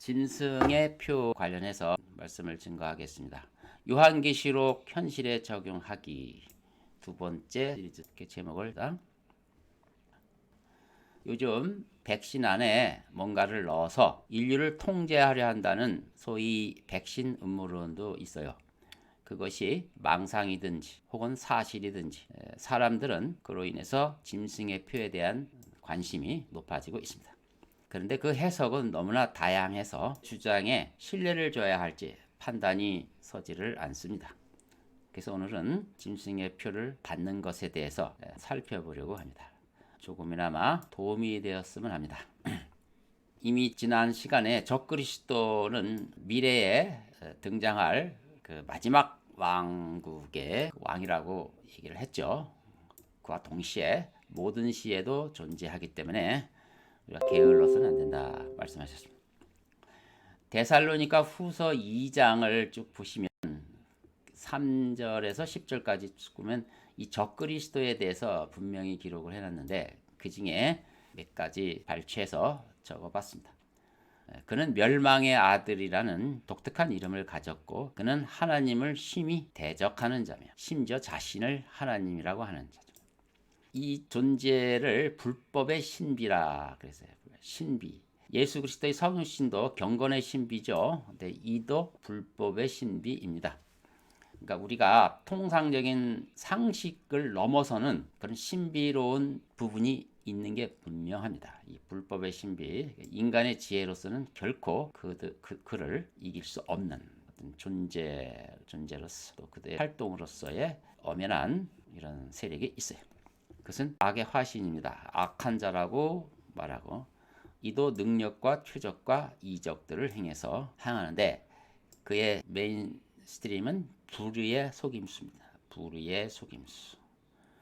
짐승의 표 관련해서 말씀을 증거하겠습니다. 요한계시록 현실에 적용하기 두 번째 시리즈 제목을 요즘 백신 안에 뭔가를 넣어서 인류를 통제하려 한다는 소위 백신 음모론도 있어요. 그것이 망상이든지 혹은 사실이든지 사람들은 그로 인해서 짐승의 표에 대한 관심이 높아지고 있습니다. 그런데 그 해석은 너무나 다양해서 주장에 신뢰를 줘야 할지 판단이 서지를 않습니다. 그래서 오늘은 짐승의 표를 받는 것에 대해서 살펴보려고 합니다. 조금이나마 도움이 되었으면 합니다. 이미 지난 시간에 적그리스도는 미래에 등장할 그 마지막 왕국의 왕이라고 얘기를 했죠. 그와 동시에 모든 시에도 존재하기 때문에 우리가 게을러서는 안 된다 말씀하셨습니다. 데살로니가 후서 2장을 쭉 보시면 3절에서 10절까지 보면 이 적그리스도에 대해서 분명히 기록을 해놨는데 그 중에 몇 가지 발췌해서 적어봤습니다. 그는 멸망의 아들이라는 독특한 이름을 가졌고 그는 하나님을 심히 대적하는 자며 심지어 자신을 하나님이라고 하는 자죠. 이 존재를 불법의 신비라 그랬어요. 신비. 예수 그리스도의 성육신도 경건의 신비죠. 근데 이도 불법의 신비입니다. 그러니까 우리가 통상적인 상식을 넘어서는 그런 신비로운 부분이 있는 게 분명합니다. 이 불법의 신비, 인간의 지혜로서는 결코 그를 이길 수 없는 어떤 존재로서 또 그들의 활동으로서의 엄연한 이런 세력이 있어요. 그것은 악의 화신입니다. 악한 자라고 말하고 이도 능력과 최적과 이적들을 행해서 행하는데 그의 메인 스트림은 불의의 속임수입니다. 불의의 속임수.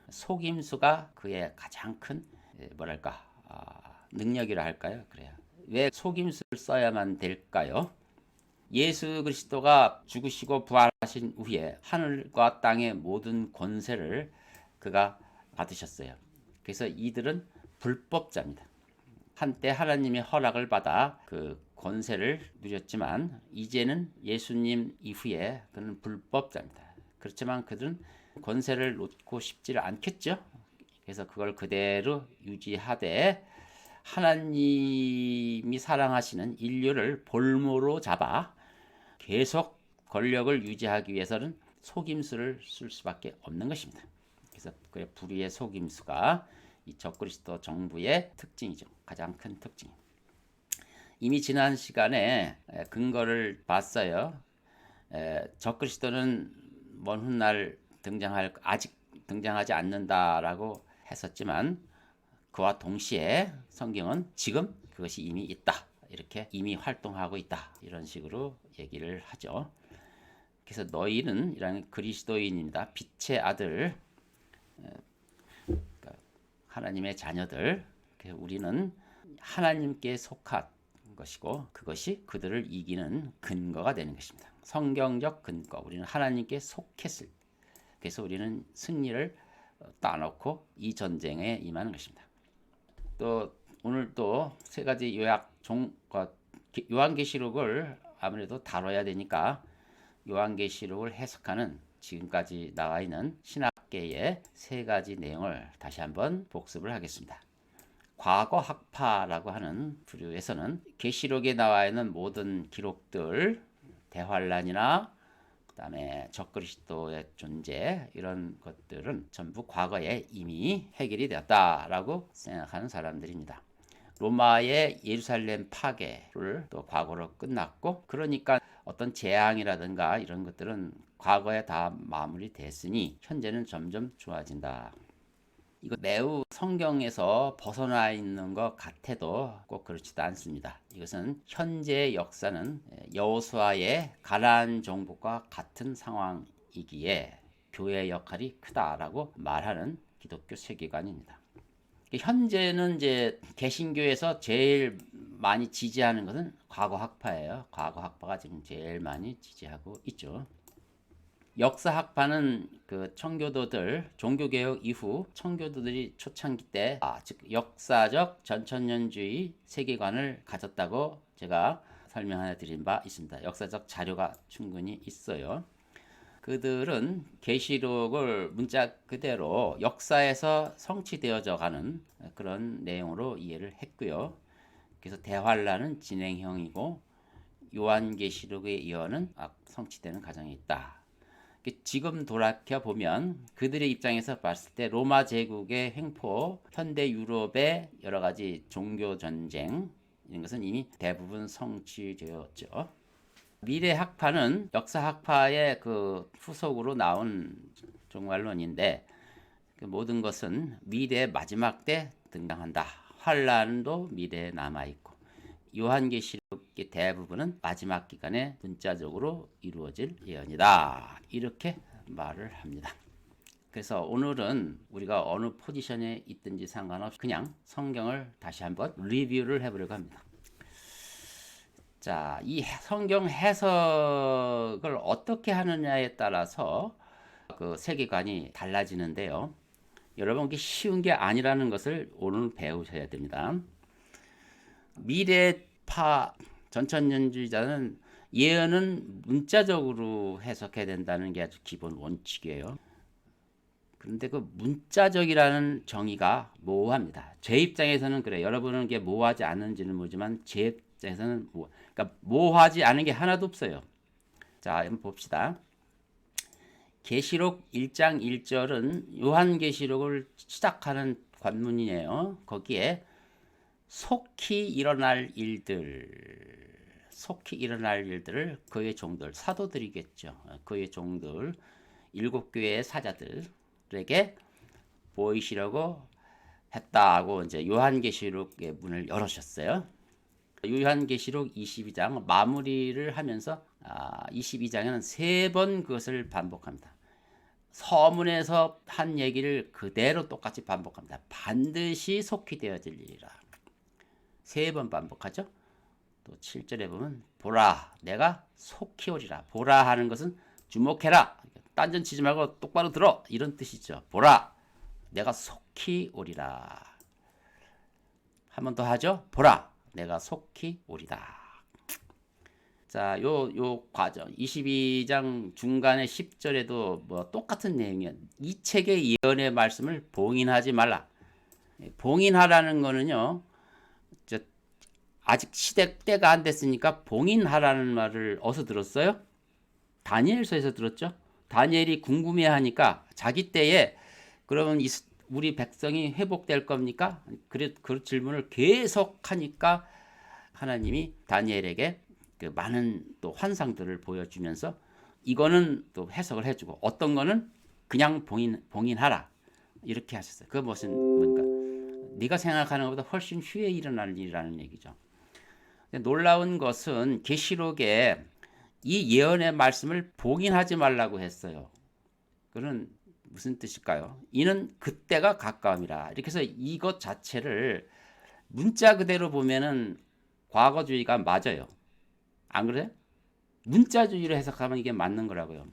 속임수가 그의 가장 큰 능력이라 할까요? 그래요. 왜 속임수를 써야만 될까요? 예수 그리스도가 죽으시고 부활하신 후에 하늘과 땅의 모든 권세를 그가 받으셨어요. 그래서 이들은 불법자입니다. 한때 하나님의 허락을 받아 그 권세를 누렸지만 이제는 예수님 이후에 그는 불법자입니다. 그렇지만 그들은 권세를 놓고 싶지를 않겠죠. 그래서 그걸 그대로 유지하되 하나님이 사랑하시는 인류를 볼모로 잡아 계속 권력을 유지하기 위해서는 속임수를 쓸 수밖에 없는 것입니다. 그래서 그의 불의의 속임수가 이 적그리스도 정부의 특징이죠. 가장 큰 특징. 이미 지난 시간에 근거를 봤어요. 적그리스도는 먼 훗날 아직 등장하지 않는다라고 했었지만 그와 동시에 성경은 지금 그것이 이미 있다. 이렇게 이미 활동하고 있다. 이런 식으로 얘기를 하죠. 그래서 너희는 이라는 그리스도인입니다. 빛의 아들, 하나님의 자녀들. 그래서 우리는 하나님께 속한 것이고 그것이 그들을 이기는 근거가 되는 것입니다. 성경적 근거. 우리는 하나님께 속했을 때. 그래서 우리는 승리를 따놓고 이 전쟁에 임하는 것입니다. 또 오늘 또 세 가지 요한계시록을 아무래도 다뤄야 되니까 요한계시록을 해석하는 지금까지 나와 있는 신학계의 세 가지 내용을 다시 한번 복습을 하겠습니다. 과거 학파라고 하는 부류에서는 계시록에 나와 있는 모든 기록들, 대환란이나 그다음에 적그리스도의 존재 이런 것들은 전부 과거에 이미 해결이 되었다라고 생각하는 사람들입니다. 로마의 예루살렘 파괴를 또 과거로 끝났고 그러니까 어떤 재앙이라든가 이런 것들은 과거에 다 마무리됐으니 현재는 점점 좋아진다. 이거 매우 성경에서 벗어나 있는 것 같아도 꼭 그렇지도 않습니다. 이것은 현재의 역사는 여호수아의 가나안 정복과 같은 상황이기에 교회의 역할이 크다라고 말하는 기독교 세계관입니다. 현재는 이제 개신교에서 제일 많이 지지하는 것은 과거 학파예요. 과거 학파가 지금 제일 많이 지지하고 있죠. 역사 학파는 그 청교도들 종교개혁 이후 청교도들이 초창기 때 즉 역사적 전천년주의 세계관을 가졌다고 제가 설명해 드린 바 있습니다. 역사적 자료가 충분히 있어요. 그들은 계시록을 문자 그대로 역사에서 성취되어져 가는 그런 내용으로 이해를 했고요. 그래서 대환란은 진행형이고 요한계시록의 예언은 성취되는 과정이 있다. 지금 돌이켜 보면 그들의 입장에서 봤을 때 로마 제국의 횡포, 현대 유럽의 여러 가지 종교 전쟁 이런 것은 이미 대부분 성취되었죠. 미래 학파는 역사 학파의 그 후속으로 나온 종말론인데 그 모든 것은 미래의 마지막 때 등장한다. 환란도 미래에 남아 있고 요한계시록의 대부분은 마지막 기간에 문자적으로 이루어질 예언이다. 이렇게 말을 합니다. 그래서 오늘은 우리가 어느 포지션에 있든지 상관없이 그냥 성경을 다시 한번 리뷰를 해보려고 합니다. 자, 이 성경 해석을 어떻게 하느냐에 따라서 그 세계관이 달라지는데요. 여러분, 이게 쉬운 게 아니라는 것을 오늘 배우셔야 됩니다. 미래파 전천년주의자는 예언은 문자적으로 해석해야 된다는 게 아주 기본 원칙이에요. 그런데 그 문자적이라는 정의가 모호합니다. 제 입장에서는 그래요. 여러분은 이게 모호하지 않은지는 모르지만 제 입장에서는 그러니까 모호하지 않은 게 하나도 없어요. 자, 한번 봅시다. 계시록 1장 1절은 요한계시록을 시작하는 관문이에요. 거기에 속히 일어날 일들을 그의 종들, 사도들이겠죠. 그의 종들, 7교회의 사자들에게 보이시려고 했다고 이제 요한계시록의 문을 열으셨어요. 요한계시록 22장 마무리를 하면서 22장에는 3번 그것을 반복합니다. 서문에서 한 얘기를 그대로 똑같이 반복합니다. 반드시 속히 되어질 일이라. 3번 반복하죠. 또 7절에 보면 보라 내가 속히 오리라. 보라 하는 것은 주목해라. 딴전 치지 말고 똑바로 들어. 이런 뜻이죠. 보라 내가 속히 오리라. 한 번 더 하죠. 보라 내가 속히 오리다. 자, 요 과정 22장 중간에 10절에도 뭐 똑같은 내용이에요. 이 책의 예언의 말씀을 봉인하지 말라. 봉인하라는 거는요. 아직 때가 안 됐으니까 봉인하라는 말을 어디서 들었어요? 다니엘서에서 들었죠. 다니엘이 궁금해하니까 자기 때에 그러면 우리 백성이 회복될 겁니까? 그 질문을 계속하니까 하나님이 다니엘에게 그 많은 또 환상들을 보여주면서 이거는 또 해석을 해주고 어떤 거는 그냥 봉인하라 이렇게 하셨어요. 그거 뭔가 네가 생각하는 것보다 훨씬 후에 일어날 일이라는 얘기죠. 놀라운 것은 계시록에 이 예언의 말씀을 봉인하지 말라고 했어요. 그는 무슨 뜻일까요? 이는 그때가 가까움이라. 이렇게 해서 이것 자체를 문자 그대로 보면은 과거주의가 맞아요. 안 그래요? 문자주의로 해석하면 이게 맞는 거라고요.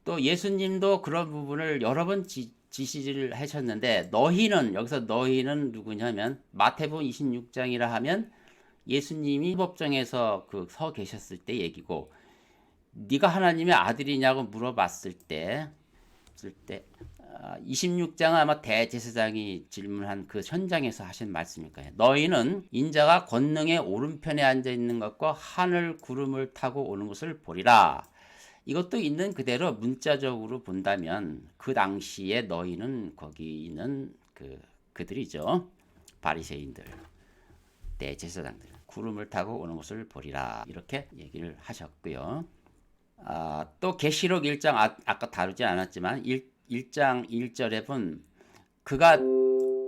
또 예수님도 그런 부분을 여러 번 지시를 하셨는데 여기서 너희는 누구냐면 마태복음 26장이라 하면 예수님이 법정에서 서 계셨을 때 얘기고 네가 하나님의 아들이냐고 물어봤을 때 26장은 아마 대제사장이 질문한 그 현장에서 하신 말씀일 거예요. 너희는 인자가 권능의 오른편에 앉아 있는 것과 하늘 구름을 타고 오는 것을 보리라. 이것도 있는 그대로 문자적으로 본다면 그 당시에 너희는 거기 있는 그들이죠. 바리새인들, 대제사장들, 구름을 타고 오는 것을 보리라. 이렇게 얘기를 하셨고요. 또 계시록 1장 아까 다루지 않았지만 1장 1절에 본 그가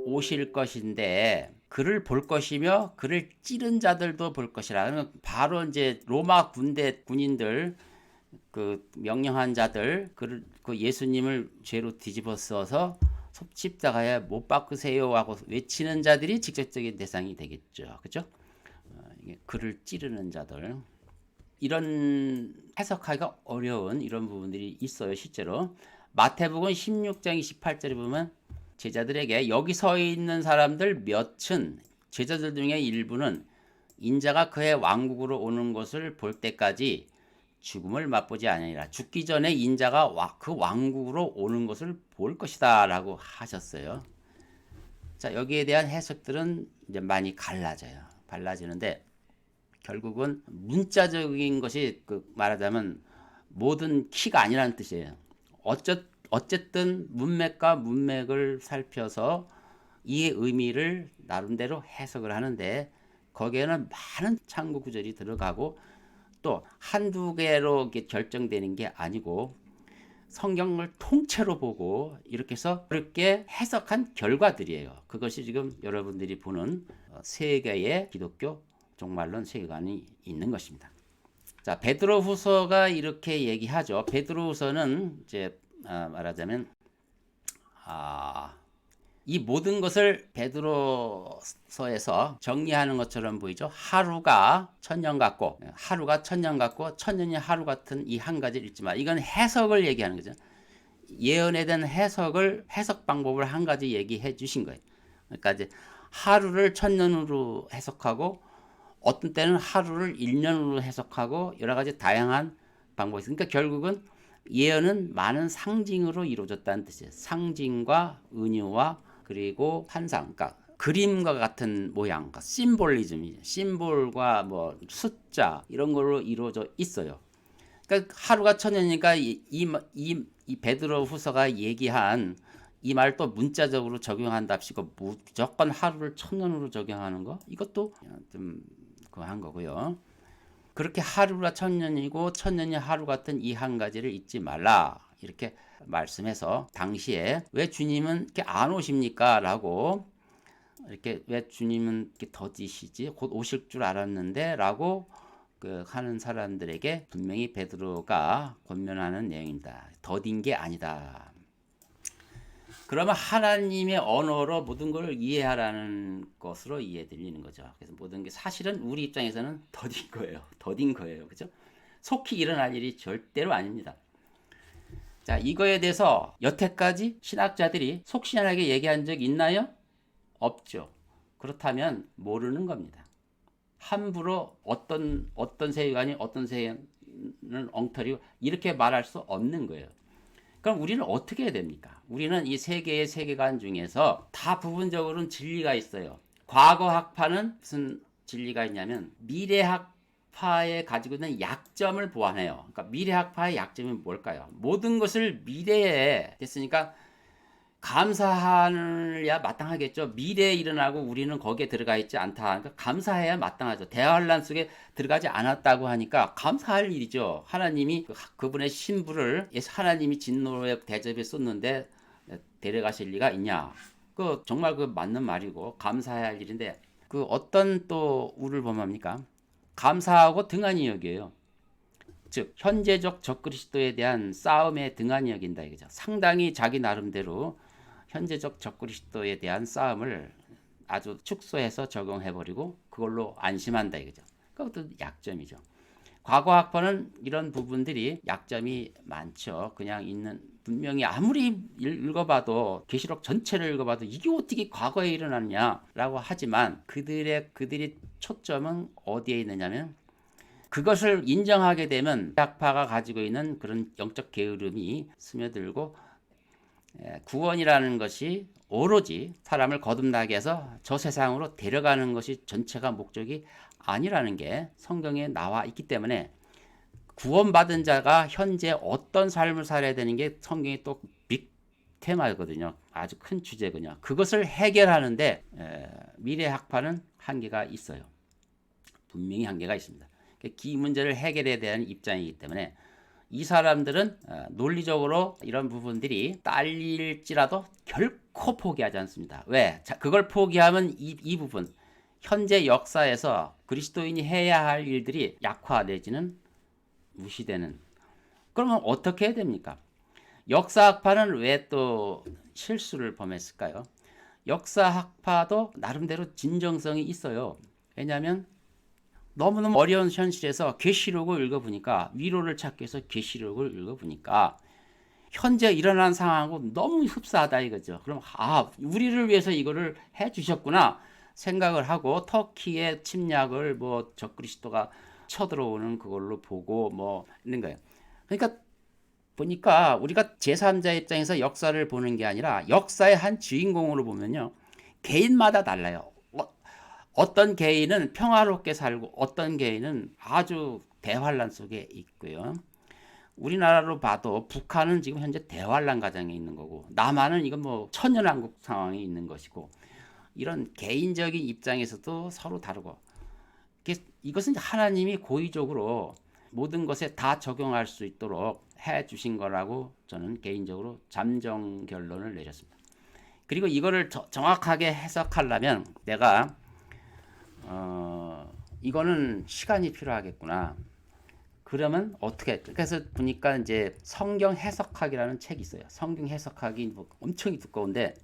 오실 것인데 그를 볼 것이며 그를 찌른 자들도 볼 것이라. 바로 이제 로마 군인들 그 명령한 자들 그 예수님을 죄로 뒤집어 써서 십자가에 못 박으세요 하고 외치는 자들이 직접적인 대상이 되겠죠. 그렇죠? 그를 찌르는 자들. 이런 해석하기가 어려운 이런 부분들이 있어요. 실제로 마태복음 16장 28절에 보면 제자들에게 여기 서 있는 사람들 몇은 제자들 중에 일부는 인자가 그의 왕국으로 오는 것을 볼 때까지 죽음을 맛보지 아니하리라. 죽기 전에 인자가 그 왕국으로 오는 것을 볼 것이다 라고 하셨어요. 자, 여기에 대한 해석들은 이제 많이 달라지는데 결국은 문자적인 것이 말하자면 모든 키가 아니라는 뜻이에요. 어쨌든 문맥과 문맥을 살펴서 이 의미를 나름대로 해석을 하는데 거기에는 많은 참고 구절이 들어가고 또 한두 개로 결정되는 게 아니고 성경을 통째로 보고 이렇게 해서 그렇게 해석한 결과들이에요. 그것이 지금 여러분들이 보는 세계의 기독교 종말론 세계관이 있는 것입니다. 자, 베드로후서가 이렇게 얘기하죠. 베드로후서는 이제 말하자면 이 모든 것을 베드로서에서 정리하는 것처럼 보이죠. 하루가 천년 같고 천년이 하루 같은 이 한 가지를 읽지만 이건 해석을 얘기하는 거죠. 예언에 대한 해석 방법을 한 가지 얘기해 주신 거예요. 그러니까 이제 하루를 천년으로 해석하고 어떤 때는 하루를 1년으로 해석하고 여러 가지 다양한 방법이 있어요. 그러니까 결국은 예언은 많은 상징으로 이루어졌다는 뜻이에요. 상징과 은유와 그리고 환상, 그러니까 그림과 같은 모양, 그러니까 심볼과 뭐 숫자 이런 걸로 이루어져 있어요. 그러니까 하루가 천년이니까 이 베드로 후서가 얘기한 이 말 또 문자적으로 적용한답시고 무조건 하루를 천년으로 적용하는 거 이것도 좀 그한 거고요. 그렇게 하루가 천년이고 천년이 하루 같은 이 한 가지를 잊지 말라 이렇게 말씀해서 당시에 왜 주님은 이렇게 안 오십니까? 라고 이렇게 왜 주님은 이렇게 더디시지? 곧 오실 줄 알았는데 라고 하는 사람들에게 분명히 베드로가 권면하는 내용입니다. 더딘 게 아니다. 그러면 하나님의 언어로 모든 걸 이해하라는 것으로 이해되는 거죠. 그래서 모든 게 사실은 우리 입장에서는 더딘 거예요. 그죠? 속히 일어날 일이 절대로 아닙니다. 자, 이거에 대해서 여태까지 신학자들이 속시원하게 얘기한 적 있나요? 없죠. 그렇다면 모르는 겁니다. 함부로 어떤 세계관이 어떤 세계는 엉터리고 이렇게 말할 수 없는 거예요. 그럼 우리는 어떻게 해야 됩니까? 우리는 이 세 개의 세계관 중에서 다 부분적으로는 진리가 있어요. 과거학파는 무슨 진리가 있냐면 미래학파에 가지고 있는 약점을 보완해요. 그러니까 미래학파의 약점이 뭘까요? 모든 것을 미래에 됐으니까 감사해야 마땅하겠죠. 미래에 일어나고 우리는 거기에 들어가 있지 않다. 그러니까 감사해야 마땅하죠. 대환란 속에 들어가지 않았다고 하니까 감사할 일이죠. 하나님이 그분의 신부를 하나님이 진노의 대접에 쏟는데 데려가실 리가 있냐. 정말 맞는 말이고 감사해야 할 일인데 어떤 또 우를 범합니까? 감사하고 등한히 여겨요. 즉 현재적 적그리스도에 대한 싸움에 등한히 여긴다 이거죠. 상당히 자기 나름대로 현재적 적그리스도에 대한 싸움을 아주 축소해서 적용해버리고 그걸로 안심한다 이거죠. 그것도 약점이죠. 과거학파는 이런 부분들이 약점이 많죠. 그냥 있는 분명히 아무리 읽어봐도 계시록 전체를 읽어봐도 이게 어떻게 과거에 일어났냐라고 하지만 그들이 초점은 어디에 있느냐면 그것을 인정하게 되면 학파가 가지고 있는 그런 영적 게으름이 스며들고 구원이라는 것이 오로지 사람을 거듭나게 해서 저 세상으로 데려가는 것이 전체가 목적이 아니라는 게 성경에 나와 있기 때문에 구원받은 자가 현재 어떤 삶을 살아야 되는 게 성경이 또 빅 테마거든요. 아주 큰 주제거든요. 그것을 해결하는데 미래학파는 한계가 있어요. 분명히 한계가 있습니다. 이 문제를 해결해야 되는 입장이기 때문에 이 사람들은 논리적으로 이런 부분들이 딸릴지라도 결코 포기하지 않습니다. 왜? 자, 그걸 포기하면 이 부분 현재 역사에서 그리스도인이 해야 할 일들이 약화 내지는 무시되는. 그러면 어떻게 해야 됩니까? 역사학파는 왜 또 실수를 범했을까요? 역사학파도 나름대로 진정성이 있어요. 왜냐하면 너무너무 어려운 현실에서 계시록을 읽어보니까 위로를 찾기 위해서 계시록을 읽어보니까 현재 일어난 상황하고 너무 흡사하다 이거죠. 그럼 우리를 위해서 이거를 해주셨구나. 생각을 하고 터키의 침략을 뭐 적그리스도가 쳐들어오는 그걸로 보고 뭐 있는 거예요. 그러니까 보니까 우리가 제3자 입장에서 역사를 보는 게 아니라 역사의 한 주인공으로 보면요. 개인마다 달라요. 어떤 개인은 평화롭게 살고 어떤 개인은 아주 대환란 속에 있고요. 우리나라로 봐도 북한은 지금 현재 대환란 과정에 있는 거고 남한은 이건 뭐 천연왕국 상황에 있는 것이고 이런 개인적인 입장에서도 서로 다르고 이것은 하나님이 고의적으로 모든 것에 다 적용할 수 있도록 해 주신 거라고 저는 개인적으로 잠정 결론을 내렸습니다. 그리고 이거를 정확하게 해석하려면 내가 이거는 시간이 필요하겠구나. 그러면 어떻게? 그래서 보니까 이제 성경 해석학이라는 책이 있어요. 성경 해석학이 뭐 엄청 두꺼운데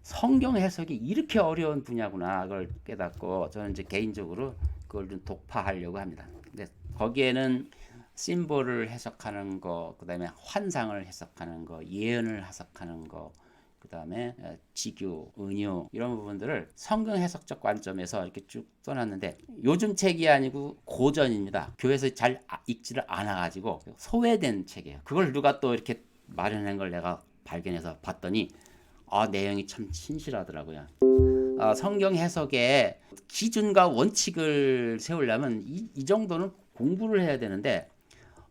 성경 해석이 이렇게 어려운 분야구나 그걸 깨닫고 저는 이제 개인적으로 그걸 좀 독파하려고 합니다. 근데 거기에는 심볼을 해석하는 거, 그다음에 환상을 해석하는 거, 예언을 해석하는 거, 그다음에 지규, 은유 이런 부분들을 성경 해석적 관점에서 이렇게 쭉 써놨는데 요즘 책이 아니고 고전입니다. 교회에서 잘 읽지를 않아가지고 소외된 책이에요. 그걸 누가 또 이렇게 마련한 걸 내가 발견해서 봤더니 내용이 참 신실하더라고요. 성경 해석의 기준과 원칙을 세우려면 이 정도는 공부를 해야 되는데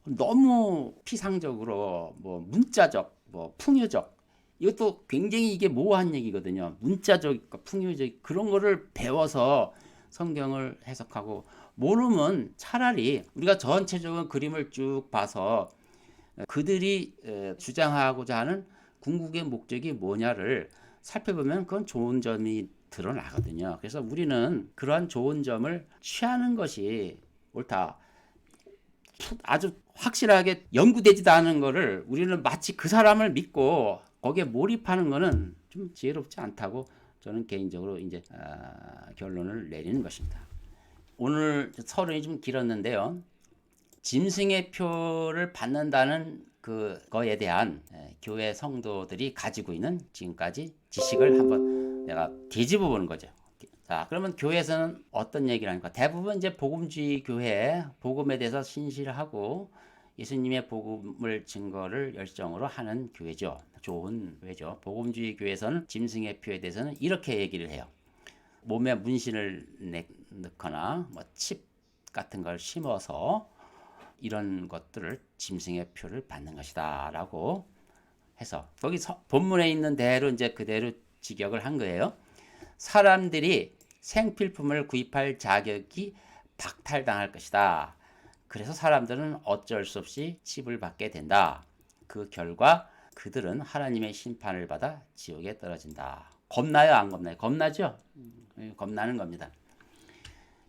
너무 피상적으로 뭐 문자적, 뭐 풍요적 이것도 굉장히 이게 모호한 얘기거든요. 문자적, 풍요적 그런 거를 배워서 성경을 해석하고 모르면 차라리 우리가 전체적인 그림을 쭉 봐서 그들이 주장하고자 하는 궁극의 목적이 뭐냐를 살펴보면 그건 좋은 점이 드러나거든요. 그래서 우리는 그러한 좋은 점을 취하는 것이 옳다. 아주 확실하게 연구되지도 않은 거를 우리는 마치 그 사람을 믿고 거기에 몰입하는 거는 좀 지혜롭지 않다고 저는 개인적으로 이제 결론을 내리는 것입니다. 오늘 서론이 좀 길었는데요. 짐승의 표를 받는다는 그거에 대한 교회 성도들이 가지고 있는 지금까지 지식을 한번 내가 뒤집어 보는 거죠. 자, 그러면 교회에서는 어떤 얘기를 하니까 대부분 이제 복음주의 교회, 복음에 대해서 신실하고 예수님의 복음을 증거를 열정으로 하는 교회죠. 좋은 교회죠. 복음주의 교회에서는 짐승의 표에 대해서는 이렇게 얘기를 해요. 몸에 문신을 넣거나 뭐 칩 같은 걸 심어서 이런 것들을 짐승의 표를 받는 것이다 라고 해서 거기 본문에 있는 대로 이제 그대로 직역을 한 거예요. 사람들이 생필품을 구입할 자격이 박탈당할 것이다. 그래서 사람들은 어쩔 수 없이 칩을 받게 된다. 그 결과 그들은 하나님의 심판을 받아 지옥에 떨어진다. 겁나요? 안 겁나요? 겁나죠? 겁나는 겁니다.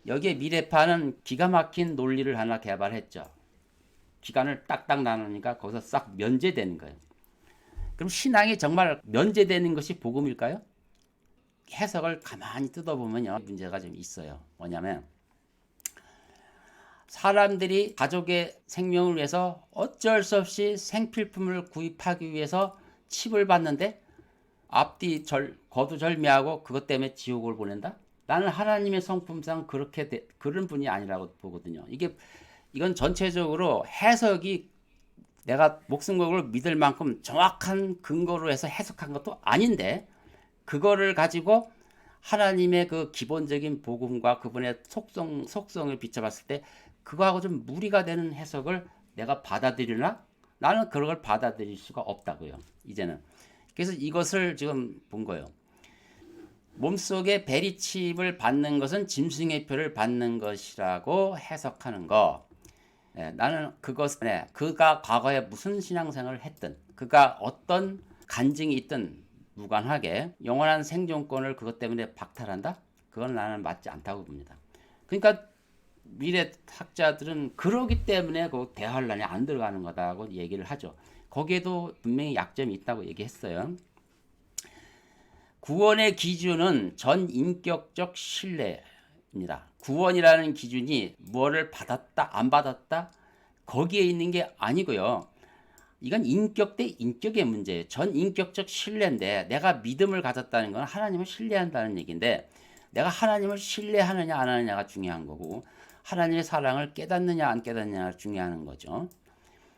여기에 미래파는 기가 막힌 논리를 하나 개발했죠. 기간을 딱딱 나누니까 거기서 싹 면제되는 거예요. 그럼 신앙이 정말 면제되는 것이 복음일까요? 해석을 가만히 뜯어보면요. 문제가 좀 있어요. 뭐냐면 사람들이 가족의 생명을 위해서 어쩔 수 없이 생필품을 구입하기 위해서 칩을 받는데 앞뒤 거두절미하고 그것 때문에 지옥을 보낸다? 나는 하나님의 성품상 그런 분이 아니라고 보거든요. 이건 전체적으로 해석이 내가 목숨 걸고 믿을 만큼 정확한 근거로 해서 해석한 것도 아닌데 그거를 가지고 하나님의 그 기본적인 복음과 그분의 속성을 비춰봤을 때 그거하고 좀 무리가 되는 해석을 내가 받아들이나? 나는 그런 걸 받아들일 수가 없다고요. 이제는. 그래서 이것을 지금 본 거예요. 몸속에 베리칩을 받는 것은 짐승의 표를 받는 것이라고 해석하는 거. 나는 그것은 그가 과거에 무슨 신앙생활을 했든 그가 어떤 간증이 있든 무관하게 영원한 생존권을 그것 때문에 박탈한다? 그건 나는 맞지 않다고 봅니다. 그러니까 미래 학자들은 그러기 때문에 그 대환란에 안 들어가는 거다고 얘기를 하죠. 거기에도 분명히 약점이 있다고 얘기했어요. 구원의 기준은 전인격적 신뢰입니다. 구원이라는 기준이 뭐를 받았다 안 받았다 거기에 있는 게 아니고요. 이건 인격 대 인격의 문제예요. 전 인격적 신뢰인데 내가 믿음을 가졌다는 건 하나님을 신뢰한다는 얘기인데 내가 하나님을 신뢰하느냐 안 하느냐가 중요한 거고 하나님의 사랑을 깨닫느냐 안 깨닫느냐가 중요한 거죠.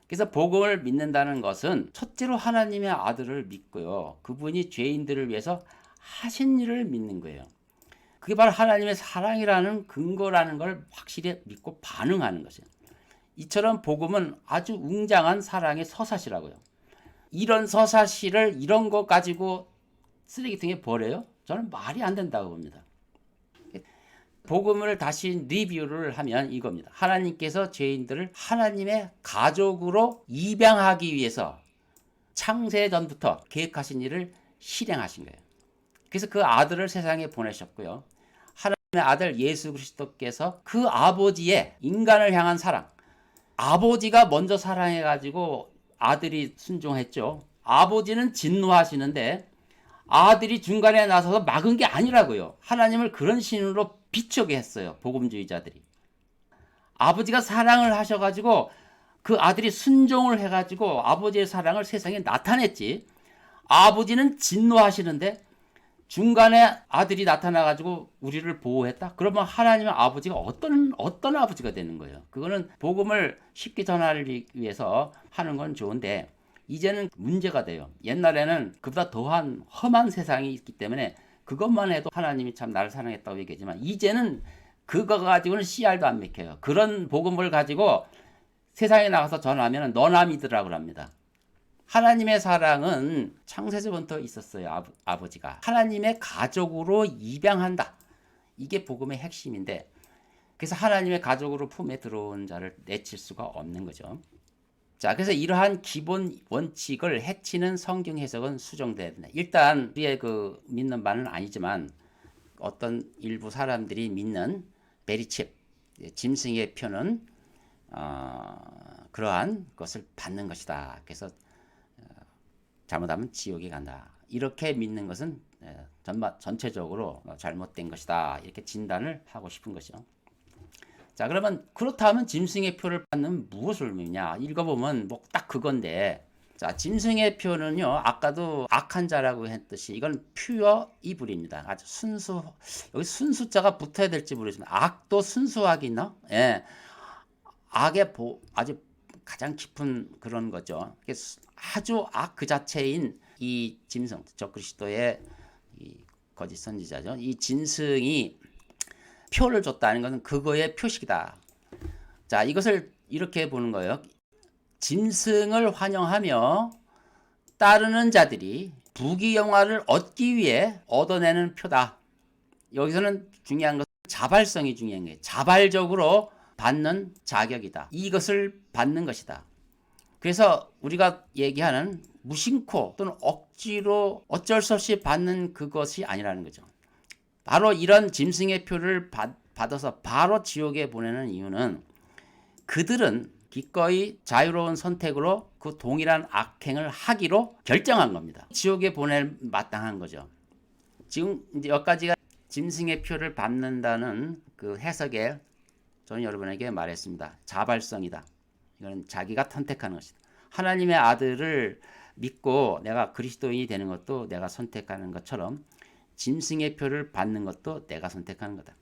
그래서 복음을 믿는다는 것은 첫째로 하나님의 아들을 믿고요. 그분이 죄인들을 위해서 하신 일을 믿는 거예요. 그게 바로 하나님의 사랑이라는 근거라는 걸 확실히 믿고 반응하는 것이에요. 이처럼 복음은 아주 웅장한 사랑의 서사시라고요. 이런 서사시를 이런 거 가지고 쓰레기통에 버려요? 저는 말이 안 된다고 봅니다. 복음을 다시 리뷰를 하면 이겁니다. 하나님께서 죄인들을 하나님의 가족으로 입양하기 위해서 창세 전부터 계획하신 일을 실행하신 거예요. 그래서 그 아들을 세상에 보내셨고요. 하나님의 아들 예수 그리스도께서 그 아버지의 인간을 향한 사랑, 아버지가 먼저 사랑해가지고 아들이 순종했죠. 아버지는 진노하시는데 아들이 중간에 나서서 막은 게 아니라고요. 하나님을 그런 신으로 비추게 했어요. 복음주의자들이. 아버지가 사랑을 하셔가지고 그 아들이 순종을 해가지고 아버지의 사랑을 세상에 나타냈지. 아버지는 진노하시는데 중간에 아들이 나타나가지고 우리를 보호했다? 그러면 하나님의 아버지가 어떤 아버지가 되는 거예요? 그거는 복음을 쉽게 전하기 위해서 하는 건 좋은데 이제는 문제가 돼요. 옛날에는 그보다 더한 험한 세상이 있기 때문에 그것만 해도 하나님이 참 나를 사랑했다고 얘기하지만 이제는 그거 가지고는 씨알도 안 맥혀요. 그런 복음을 가지고 세상에 나가서 전하면 너나 믿으라고 합니다. 하나님의 사랑은 창세전부터 있었어요. 아버지가 하나님의 가족으로 입양한다. 이게 복음의 핵심인데 그래서 하나님의 가족으로 품에 들어온 자를 내칠 수가 없는 거죠. 자, 그래서 이러한 기본 원칙을 해치는 성경 해석은 수정된다. 일단 우리의 그 믿는 바는 아니지만 어떤 일부 사람들이 믿는 베리칩 짐승의 표는 그러한 것을 받는 것이다. 그래서 잘못하면 지옥에 간다. 이렇게 믿는 것은 전체적으로 잘못된 것이다. 이렇게 진단을 하고 싶은 것이죠. 자, 그러면 그렇다면 짐승의 표를 받는 무엇을 의미냐? 읽어보면 뭐 딱 그건데 자, 짐승의 표는요. 아까도 악한 자라고 했듯이 이건 퓨어 이불입니다. 아주 여기 순수자가 붙어야 될지 모르지만 악도 순수하게 있나? 예. 악의 아주 가장 깊은 그런 거죠. 아주 악 그 자체인 이 짐승, 적그리스도의 이 거짓 선지자죠. 이 짐승이 표를 줬다는 것은 그거의 표식이다. 자, 이것을 이렇게 보는 거예요. 짐승을 환영하며 따르는 자들이 부귀영화를 얻기 위해 얻어내는 표다. 여기서는 중요한 것은 자발성이 중요한 거예요. 자발적으로 받는 자격이다. 이것을 받는 것이다. 그래서 우리가 얘기하는 무심코 또는 억지로 어쩔 수 없이 받는 그것이 아니라는 거죠. 바로 이런 짐승의 표를 받아서 바로 지옥에 보내는 이유는 그들은 기꺼이 자유로운 선택으로 그 동일한 악행을 하기로 결정한 겁니다. 지옥에 보낼 마땅한 거죠. 지금 이제 여기까지가 짐승의 표를 받는다는 그 해석에 저는 여러분에게 말했습니다. 자발성이다. 이건 자기가 선택하는 것이다. 하나님의 아들을 믿고 내가 그리스도인이 되는 것도 내가 선택하는 것처럼 짐승의 표를 받는 것도 내가 선택하는 거다.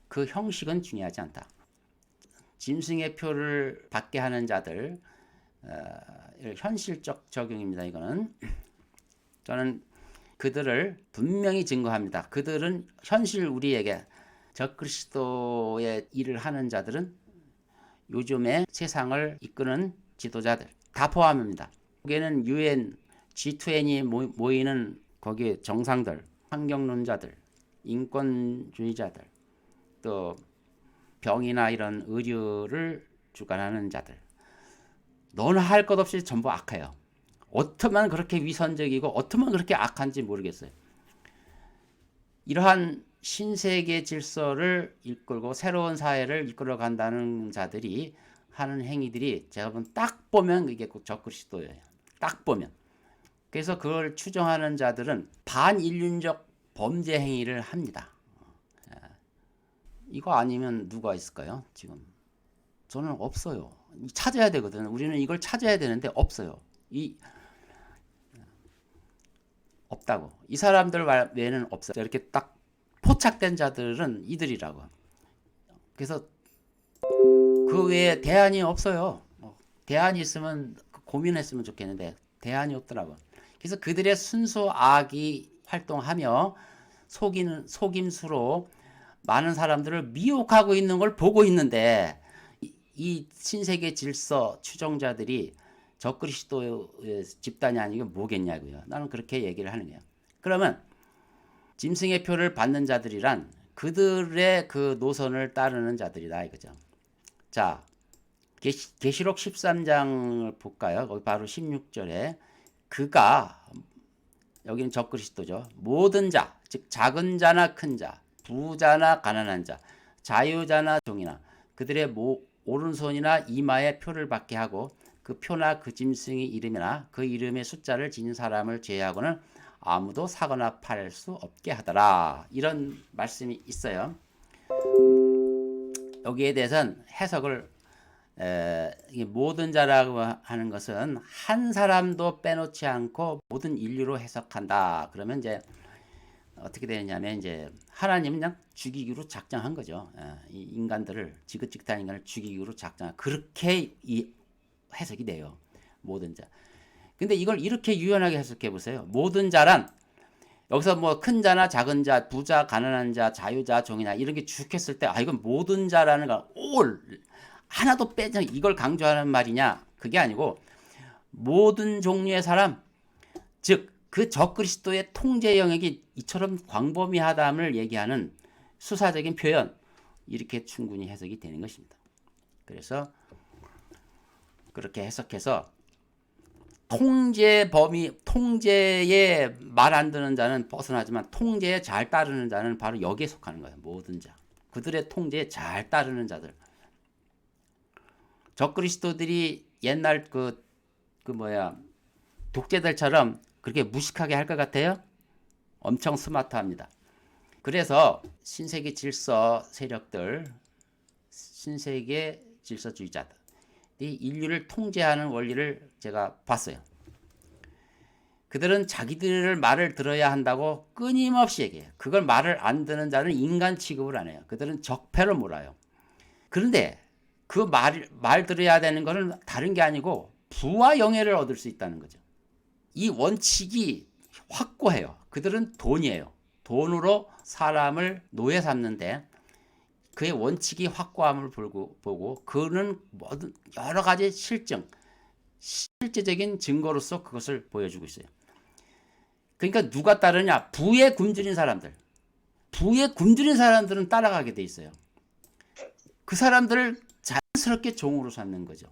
그 형식은 중요하지 않다. 짐승의 표를 받게 하는 자들 현실적 적용입니다. 이거는 저는 그들을 분명히 증거합니다. 그들은 현실 우리에게 적그리스도의 일을 하는 자들은 요즘에 세상을 이끄는 지도자들 다 포함합니다. 거기에는 UN, G20이 모이는 거기에 정상들, 환경론자들, 인권주의자들, 또 병이나 이런 의료를 주관하는 자들 너나 할 것 없이 전부 악해요. 어쩌면 그렇게 위선적이고 어쩌면 그렇게 악한지 모르겠어요. 이러한 신세계 질서를 이끌고 새로운 사회를 이끌어 간다는 자들이 하는 행위들이 제가 딱 보면 이게 꼭 적그리스도예요. 딱 보면. 그래서 그걸 추정하는 자들은 반인륜적 범죄 행위를 합니다. 이거 아니면 누가 있을까요? 지금 저는 없어요. 찾아야 되거든. 우리는 이걸 찾아야 되는데 없어요. 없다고. 이 사람들 외에는 없어요. 이렇게 딱 포착된 자들은 이들이라고. 그래서 그 외에 대안이 없어요. 대안이 있으면 고민했으면 좋겠는데 대안이 없더라고. 그래서 그들의 순수 악이 활동하며 속임수로 많은 사람들을 미혹하고 있는 걸 보고 있는데 이 신세계 질서 추종자들이 적그리스도의 집단이 아니고 뭐겠냐고요. 나는 그렇게 얘기를 하는 거예요. 그러면 짐승의 표를 받는 자들이란 그들의 그 노선을 따르는 자들이다 이거죠. 자, 계시록 13장을 볼까요? 거기 바로 16절에 그가, 여기는 적그리스도죠. 모든 자, 즉 작은 자나 큰 자, 부자나 가난한 자, 자유자나 종이나 그들의 오른손이나 이마에 표를 받게 하고 그 표나 그 짐승의 이름이나 그 이름의 숫자를 지닌 사람을 제외하고는 아무도 사거나 팔 수 없게 하더라. 이런 말씀이 있어요. 여기에 대해서는 해석을 모든 자라고 하는 것은 한 사람도 빼놓지 않고 모든 인류로 해석한다. 그러면 이제 어떻게 되느냐면 이제 하나님은 그냥 죽이기로 작정한 거죠. 이 인간들을 지긋지긋한 인간을 죽이기로 작정한 그렇게 이 해석이 돼요. 모든 자. 근데 이걸 이렇게 유연하게 해석해 보세요. 모든 자란 여기서 뭐 큰 자나 작은 자, 부자, 가난한 자, 자유자, 종이나 이런 게 쭉 했을 때 이건 모든 자라는 거 올 하나도 빼지 이걸 강조하는 말이냐? 그게 아니고 모든 종류의 사람, 즉 그 적그리스도의 통제 영역이 이처럼 광범위하다함을 얘기하는 수사적인 표현, 이렇게 충분히 해석이 되는 것입니다. 그래서 그렇게 해석해서 통제 범위, 통제에 말 안 듣는 자는 벗어나지만 통제에 잘 따르는 자는 바로 여기에 속하는 거예요. 모든 자. 그들의 통제에 잘 따르는 자들. 적그리스도들이 옛날 독재들처럼 그렇게 무식하게 할 것 같아요? 엄청 스마트합니다. 그래서 신세계 질서 세력들, 신세계 질서주의자들, 이 인류를 통제하는 원리를 제가 봤어요. 그들은 자기들 말을 들어야 한다고 끊임없이 얘기해요. 그걸 말을 안 듣는 자는 인간 취급을 안 해요. 그들은 적폐로 몰아요. 그런데 그 말 들어야 되는 것은 다른 게 아니고 부와 영예를 얻을 수 있다는 거죠. 이 원칙이 확고해요. 그들은 돈이에요. 돈으로 사람을 노예 삼는데 그의 원칙이 확고함을 보고 그는 모든 여러 가지 실제적인 증거로서 그것을 보여주고 있어요. 그러니까 누가 따르냐? 부에 굶주린 사람들. 부에 굶주린 사람들은 따라가게 돼 있어요. 그 사람들을 자연스럽게 종으로 삼는 거죠.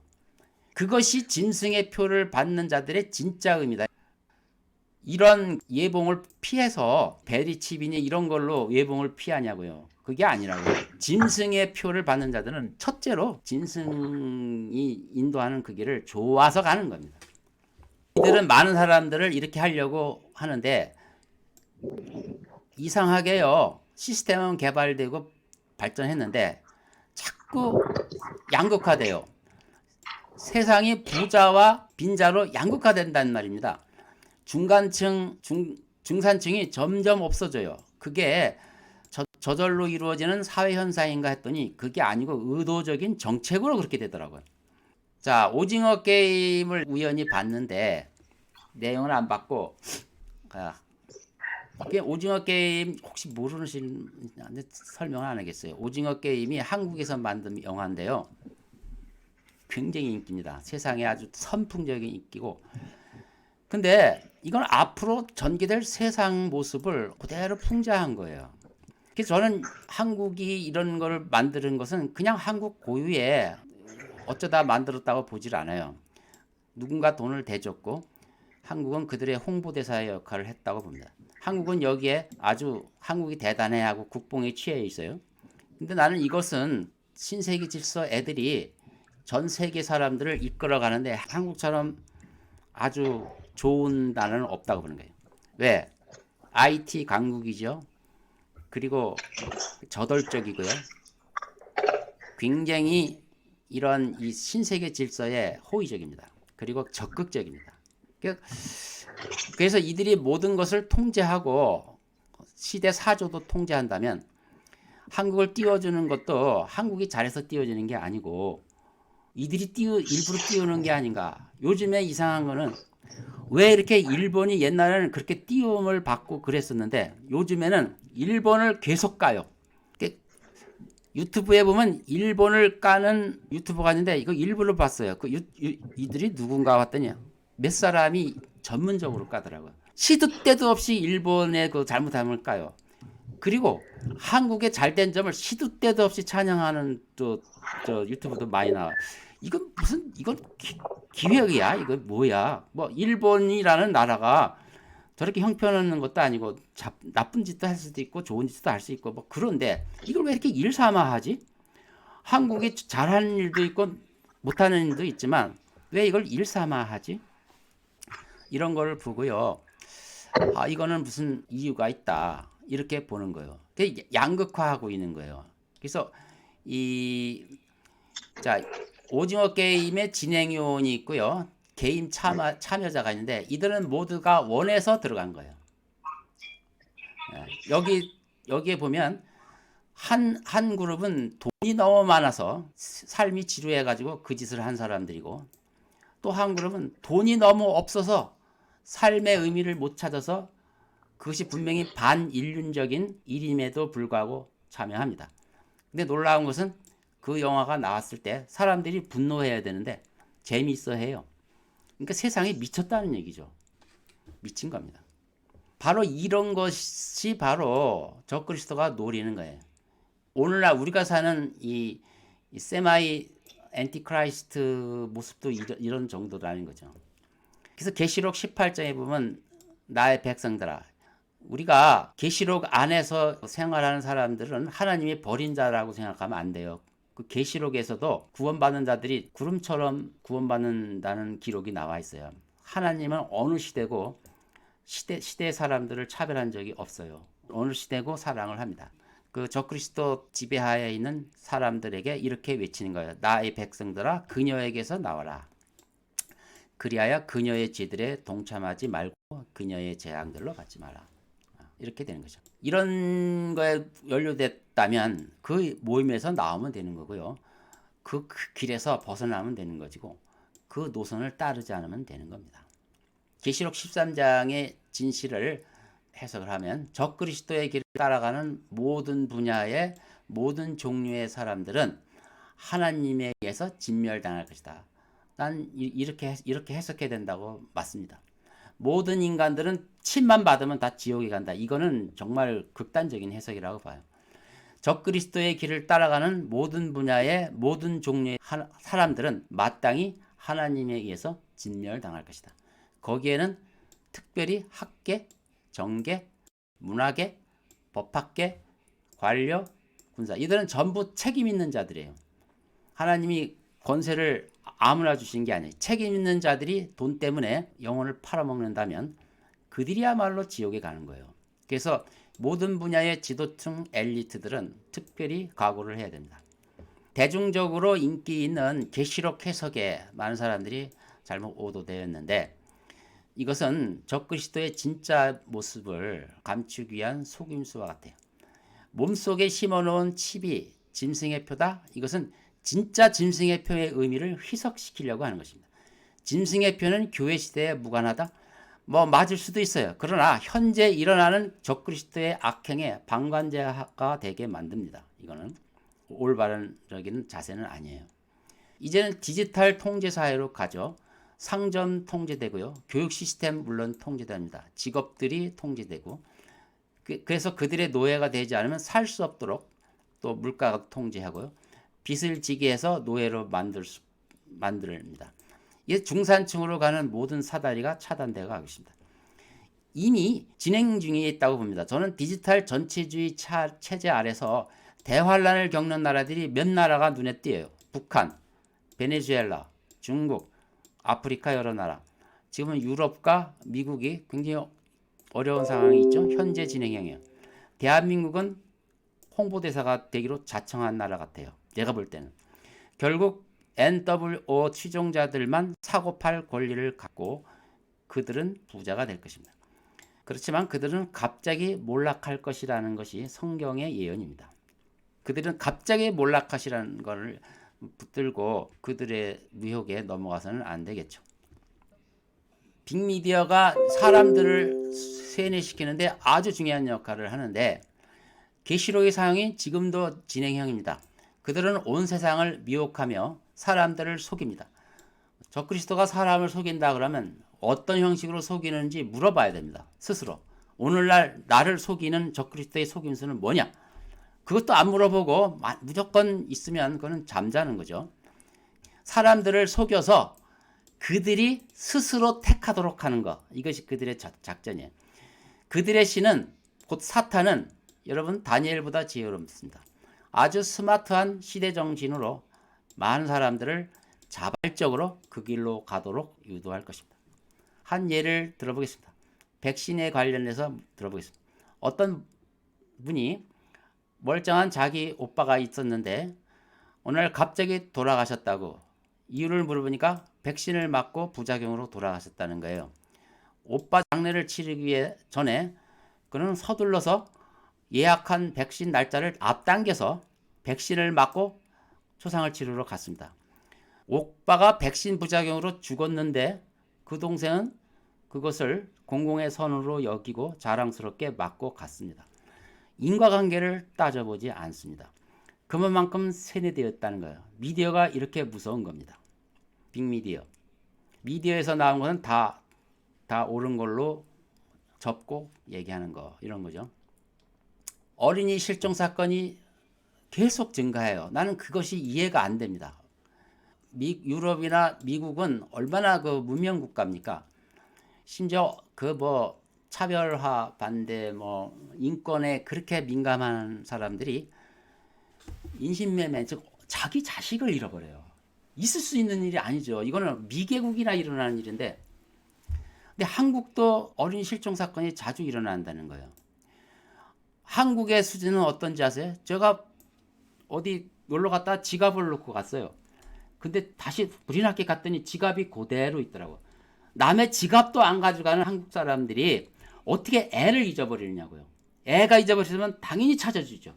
그것이 짐승의 표를 받는 자들의 진짜 의미다. 이런 예봉을 피해서 베리치비니 이런 걸로 예봉을 피하냐고요. 그게 아니라고요. 짐승의 표를 받는 자들은 첫째로 짐승이 인도하는 그 길을 좋아서 가는 겁니다. 이들은 많은 사람들을 이렇게 하려고 하는데 이상하게요. 시스템은 개발되고 발전했는데 자꾸 양극화돼요. 세상이 부자와 빈자로 양극화된다는 말입니다. 중간층, 중산층이 점점 없어져요. 그게 저절로 이루어지는 사회현상인가 했더니 그게 아니고 의도적인 정책으로 그렇게 되더라고요. 자, 오징어 게임을 우연히 봤는데 내용은 안 봤고 오징어 게임 혹시 모르시는데 설명을 안 하겠어요. 오징어 게임이 한국에서 만든 영화인데요. 굉장히 인기입니다. 세상에 아주 선풍적인 인기고 근데 이건 앞으로 전개될 세상 모습을 그대로 풍자한 거예요. 그래서 저는 한국이 이런 걸 만드는 것은 그냥 한국 고유의 어쩌다 만들었다고 보질 않아요. 누군가 돈을 대줬고 한국은 그들의 홍보대사의 역할을 했다고 봅니다. 한국은 여기에 아주 한국이 대단해하고 국뽕에 취해 있어요. 근데 나는 이것은 신세계 질서 애들이 전 세계 사람들을 이끌어가는데 한국처럼 아주 좋은 단어는 없다고 보는 거예요. 왜? IT 강국이죠. 그리고 저돌적이고요. 굉장히 이런 이 신세계 질서에 호의적입니다. 그리고 적극적입니다. 그래서 이들이 모든 것을 통제하고 시대 사조도 통제한다면 한국을 띄워주는 것도 한국이 잘해서 띄워주는 게 아니고 이들이 일부러 띄우는 게 아닌가. 요즘에 이상한 거는 왜 이렇게 일본이 옛날에는 그렇게 띄움을 받고 그랬었는데 요즘에는 일본을 계속 까요. 유튜브에 보면 일본을 까는 유튜버가 있는데 이거 일부러 봤어요. 이들이 누군가 봤더니 몇 사람이 전문적으로 까더라고요. 시도 때도 없이 일본의 그 잘못함을 까요. 그리고 한국의 잘된 점을 시도 때도 없이 찬양하는 저 유튜브도 많이 나와. 이건 기획이야? 이건 뭐야? 뭐 일본이라는 나라가 저렇게 형편없는 것도 아니고 나쁜 짓도 할 수도 있고 좋은 짓도 할 수 있고 뭐 그런데 이걸 왜 이렇게 일삼아하지? 한국이 잘하는 일도 있고 못하는 일도 있지만 왜 이걸 일삼아하지? 이런 걸 보고요. 아 이거는 무슨 이유가 있다 이렇게 보는 거예요. 양극화하고 있는 거예요. 그래서 자 오징어 게임의 진행요원이 있고요. 게임 참여자가 있는데 이들은 모두가 원해서 들어간 거예요. 여기에 보면 한 그룹은 돈이 너무 많아서 삶이 지루해가지고 그 짓을 한 사람들이고 또 한 그룹은 돈이 너무 없어서 삶의 의미를 못 찾아서 그것이 분명히 반인륜적인 일임에도 불구하고 참여합니다. 근데 놀라운 것은 그 영화가 나왔을 때 사람들이 분노해야 되는데 재미있어 해요. 그러니까 세상이 미쳤다는 얘기죠. 미친 겁니다. 바로 이런 것이 바로 적그리스도가 노리는 거예요. 오늘날 우리가 사는 이 세마이 엔티크라이스트 모습도 이런 정도라는 거죠. 그래서 계시록 18장에 보면 나의 백성들아 우리가 계시록 안에서 생활하는 사람들은 하나님이 버린 자라고 생각하면 안 돼요. 그 계시록에서도 구원받는 자들이 구름처럼 구원받는다는 기록이 나와 있어요. 하나님은 어느 시대고 시대의 사람들을 차별한 적이 없어요. 어느 시대고 사랑을 합니다. 그 적그리스도 지배하에 있는 사람들에게 이렇게 외치는 거예요. 나의 백성들아 그녀에게서 나와라. 그리하여 그녀의 죄들에 동참하지 말고 그녀의 재앙들로 받지 마라. 이렇게 되는 거죠. 이런 거에 연루됐다면 그 모임에서 나오면 되는 거고요. 그 길에서 벗어나면 되는 것이고 그 노선을 따르지 않으면 되는 겁니다. 계시록 13장의 진실을 해석을 하면 적그리스도의 길을 따라가는 모든 분야의 모든 종류의 사람들은 하나님에 의해서 진멸당할 것이다. 난 이렇게 해석해야 된다고 맞습니다. 모든 인간들은 침만 받으면 다 지옥에 간다. 이거는 정말 극단적인 해석이라고 봐요. 적그리스도의 길을 따라가는 모든 분야의 모든 종류의 사람들은 마땅히 하나님에 의해서 진멸당할 것이다. 거기에는 특별히 학계, 정계, 문화계, 법학계, 관료, 군사 이들은 전부 책임 있는 자들이에요. 하나님이 권세를 아무나 주신 게 아니에요. 책임 있는 자들이 돈 때문에 영혼을 팔아먹는다면 그들이야말로 지옥에 가는 거예요. 그래서 모든 분야의 지도층 엘리트들은 특별히 각오를 해야 됩니다. 대중적으로 인기 있는 계시록 해석에 많은 사람들이 잘못 오도되었는데 이것은 적그리스도의 진짜 모습을 감추기 위한 속임수와 같아요. 몸속에 심어놓은 칩이 짐승의 표다. 이것은 진짜 짐승의 표의 의미를 희석시키려고 하는 것입니다. 짐승의 표는 교회 시대에 무관하다. 뭐 맞을 수도 있어요. 그러나 현재 일어나는 적그리스도의 악행의 방관자가 되게 만듭니다. 이거는 올바른 자세는 아니에요. 이제는 디지털 통제 사회로 가죠. 상점 통제되고요. 교육 시스템 물론 통제됩니다. 직업들이 통제되고 그래서 그들의 노예가 되지 않으면 살 수 없도록 또 물가가 통제하고요. 빚을 지게 해서 노예로 만듭니다. 이게 중산층으로 가는 모든 사다리가 차단되어 가고 있습니다. 이미 진행 중에 있다고 봅니다. 저는 디지털 전체주의 체제 아래서 대환란을 겪는 나라들이 몇 나라가 눈에 띄어요. 북한, 베네수엘라, 중국, 아프리카 여러 나라. 지금은 유럽과 미국이 굉장히 어려운 상황이 있죠. 현재 진행형이에요. 대한민국은 홍보대사가 되기로 자청한 나라 같아요. 제가 볼 때는. 결국 NWO 추종자들만 사고팔 권리를 갖고 그들은 부자가 될 것입니다. 그렇지만 그들은 갑자기 몰락할 것이라는 것이 성경의 예언입니다. 그들은 갑자기 몰락하시라는 것을 붙들고 그들의 유혹에 넘어가서는 안 되겠죠. 빅미디어가 사람들을 세뇌시키는데 아주 중요한 역할을 하는데 계시록의 사형이 지금도 진행형입니다. 그들은 온 세상을 미혹하며 사람들을 속입니다. 적그리스도가 사람을 속인다 그러면 어떤 형식으로 속이는지 물어봐야 됩니다. 스스로. 오늘날 나를 속이는 적그리스도의 속임수는 뭐냐? 그것도 안 물어보고 무조건 있으면 그거는 잠자는 거죠. 사람들을 속여서 그들이 스스로 택하도록 하는 것. 이것이 그들의 작전이에요. 그들의 신은 곧 사탄은 여러분 다니엘보다 지혜롭습니다. 아주 스마트한 시대 정신으로 많은 사람들을 자발적으로 그 길로 가도록 유도할 것입니다. 한 예를 들어보겠습니다. 백신에 관련해서 들어보겠습니다. 어떤 분이 멀쩡한 자기 오빠가 있었는데 오늘 갑자기 돌아가셨다고 이유를 물어보니까 백신을 맞고 부작용으로 돌아가셨다는 거예요. 오빠 장례를 치르기 위해 전에 그는 서둘러서 예약한 백신 날짜를 앞당겨서 백신을 맞고 초상을 치르러 갔습니다. 오빠가 백신 부작용으로 죽었는데 그 동생은 그것을 공공의 선으로 여기고 자랑스럽게 맞고 갔습니다. 인과관계를 따져보지 않습니다. 그만큼 세뇌되었다는 거예요. 미디어가 이렇게 무서운 겁니다. 빅미디어. 미디어에서 나온 것은 다 옳은 걸로 접고 얘기하는 거 이런 거죠. 어린이 실종 사건이 계속 증가해요. 나는 그것이 이해가 안 됩니다. 유럽이나 미국은 얼마나 그 문명 국가입니까? 심지어 그 차별화 반대 인권에 그렇게 민감한 사람들이 인신매매 즉 자기 자식을 잃어버려요. 있을 수 있는 일이 아니죠. 이거는 미개국이나 일어나는 일인데 근데 한국도 어린이 실종 사건이 자주 일어난다는 거예요. 한국의 수준은 어떤지 아세요? 제가 어디 놀러 갔다 지갑을 놓고 갔어요. 근데 다시 불인학교 갔더니 지갑이 그대로 있더라고. 남의 지갑도 안 가져가는 한국 사람들이 어떻게 애를 잊어버리냐고요. 애가 잊어버리면 당연히 찾아주죠.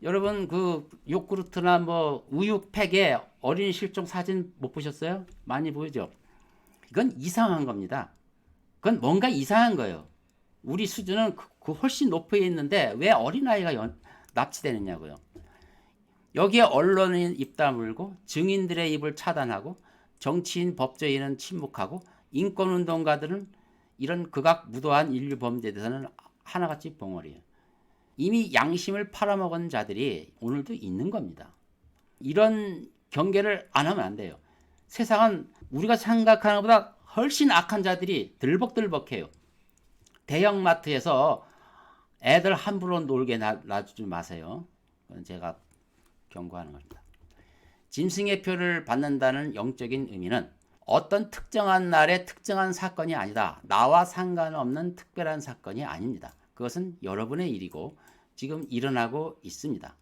여러분 그 요구르트나 우유팩에 어린이 실종 사진 못 보셨어요? 많이 보이죠? 이건 이상한 겁니다. 그건 뭔가 이상한 거예요. 우리 수준은 그 훨씬 높여 있는데 왜 어린아이가 납치되느냐고요. 여기에 언론인 입 다물고 증인들의 입을 차단하고 정치인 법조인은 침묵하고 인권운동가들은 이런 극악무도한 인류 범죄에 대해서는 하나같이 벙어리예요. 이미 양심을 팔아먹은 자들이 오늘도 있는 겁니다. 이런 경계를 안 하면 안 돼요. 세상은 우리가 생각하는 것보다 훨씬 악한 자들이 들벅들벅해요. 대형마트에서 애들 함부로 놀게 놔주지 마세요. 그건 제가 경고하는 겁니다. 짐승의 표를 받는다는 영적인 의미는 어떤 특정한 날의 특정한 사건이 아니다. 나와 상관없는 특별한 사건이 아닙니다. 그것은 여러분의 일이고 지금 일어나고 있습니다.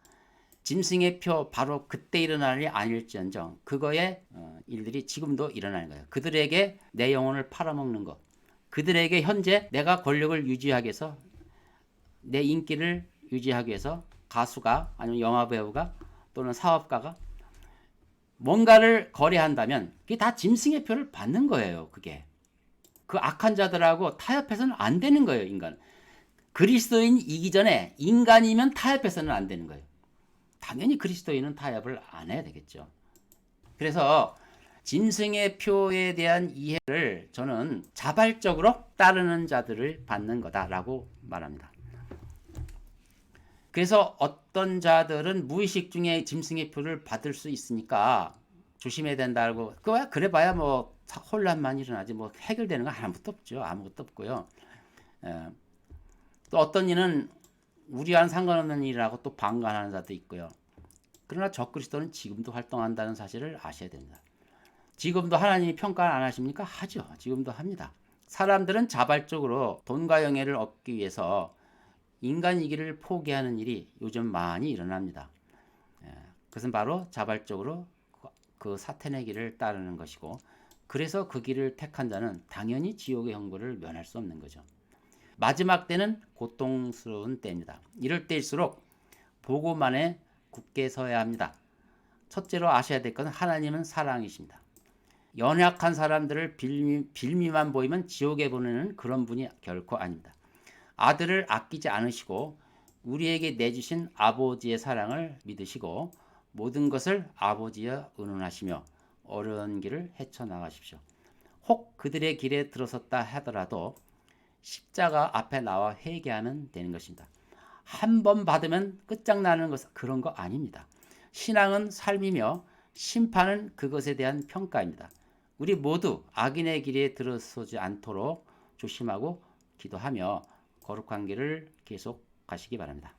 짐승의 표 바로 그때 일어날 일이 아닐지언정 그거의 일들이 지금도 일어나는 거예요. 그들에게 내 영혼을 팔아먹는 것. 그들에게 현재 내가 권력을 유지하기 위해서 내 인기를 유지하기 위해서 가수가 아니면 영화배우가 또는 사업가가 뭔가를 거래한다면 그게 다 짐승의 표를 받는 거예요. 그게. 그 악한 자들하고 타협해서는 안 되는 거예요. 인간. 그리스도인이기 전에 인간이면 타협해서는 안 되는 거예요. 당연히 그리스도인은 타협을 안 해야 되겠죠. 그래서 짐승의 표에 대한 이해를 저는 자발적으로 따르는 자들을 받는 거다라고 말합니다. 그래서 어떤 자들은 무의식 중에 짐승의 표를 받을 수 있으니까 조심해야 된다고. 그래봐야 혼란만 일어나지 해결되는 거 아무것도 없죠. 아무것도 없고요. 또 어떤 이는 우리와는 상관없는 일이라고 또 방관하는 자도 있고요. 그러나 적그리스도는 지금도 활동한다는 사실을 아셔야 됩니다. 지금도 하나님이 평가 안 하십니까? 하죠. 지금도 합니다. 사람들은 자발적으로 돈과 영예를 얻기 위해서 인간이기를 포기하는 일이 요즘 많이 일어납니다. 그것은 바로 자발적으로 그 사탄의 길을 따르는 것이고, 그래서 그 길을 택한 자는 당연히 지옥의 형벌을 면할 수 없는 거죠. 마지막 때는 고통스러운 때입니다. 이럴 때일수록 보고만에 굳게 서야 합니다. 첫째로 아셔야 될 것은 하나님은 사랑이십니다. 연약한 사람들을 빌미만 보이면 지옥에 보내는 그런 분이 결코 아닙니다. 아들을 아끼지 않으시고 우리에게 내주신 아버지의 사랑을 믿으시고 모든 것을 아버지여 의논하시며 어려운 길을 헤쳐나가십시오. 혹 그들의 길에 들어섰다 하더라도 십자가 앞에 나와 회개하면 되는 것입니다. 한 번 받으면 끝장나는 것은 그런 거 아닙니다. 신앙은 삶이며 심판은 그것에 대한 평가입니다. 우리 모두 악인의 길에 들어서지 않도록 조심하고 기도하며 거룩한 길을 계속 가시기 바랍니다.